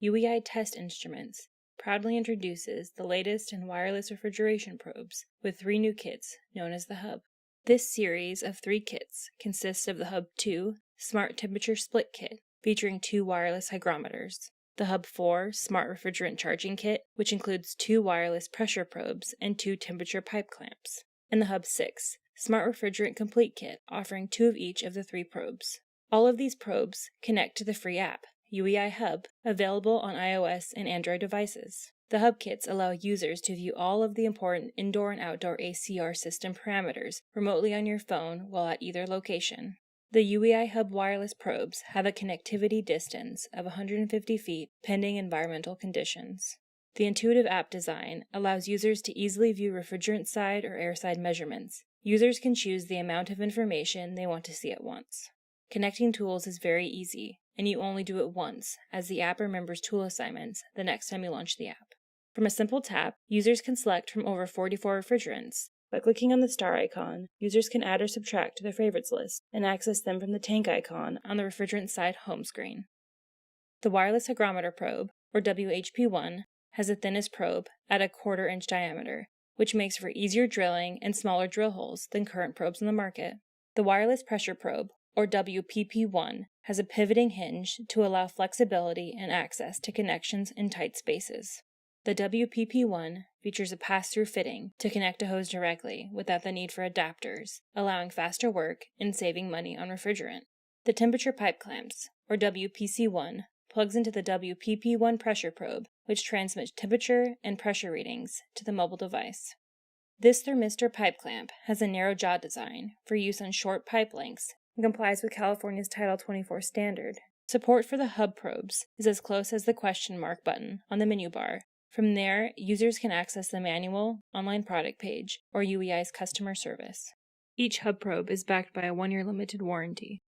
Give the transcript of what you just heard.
UEi Test Instruments proudly introduces the latest in wireless refrigeration probes with 3 new kits known as the HUB. This series of 3 kits consists of the HUB 2 Smart Temperature Split Kit featuring 2 wireless hygrometers, the HUB 4 Smart Refrigerant Charging Kit, which includes 2 wireless pressure probes and 2 temperature pipe clamps, and the HUB 6 Smart Refrigerant Complete Kit offering 2 of each of the 3 probes. All of these probes connect to the free app, UEi HUB, available on iOS and Android devices. The HUB kits allow users to view all of the important indoor and outdoor ACR system parameters remotely on your phone while at either location. The UEi HUB wireless probes have a connectivity distance of 150 feet pending environmental conditions. The intuitive app design allows users to easily view refrigerant side or air side measurements. Users can choose the amount of information they want to see at once. Connecting tools is very easy, and you only do it once, as the app remembers tool assignments the next time you launch the app. From a simple tap, users can select from over 44 refrigerants. By clicking on the star icon, users can add or subtract to their favorites list and access them from the tank icon on the refrigerant side home screen. The wireless hygrometer probe, or WHP1, has the thinnest probe at a 1/4 inch diameter, which makes for easier drilling and smaller drill holes than current probes in the market. The wireless pressure probe, or WPP1, has a pivoting hinge to allow flexibility and access to connections in tight spaces. The WPP1 features a pass-through fitting to connect a hose directly without the need for adapters, allowing faster work and saving money on refrigerant. The temperature pipe clamps, or WPC1, plugs into the WPP1 pressure probe, which transmits temperature and pressure readings to the mobile device. This thermistor pipe clamp has a narrow jaw design for use on short pipe lengths and complies with California's Title 24 standard. Support for the HUB probes is as close as the question mark button on the menu bar. From there, users can access the manual, online product page, or UEi's customer service. Each HUB probe is backed by a 1-year limited warranty.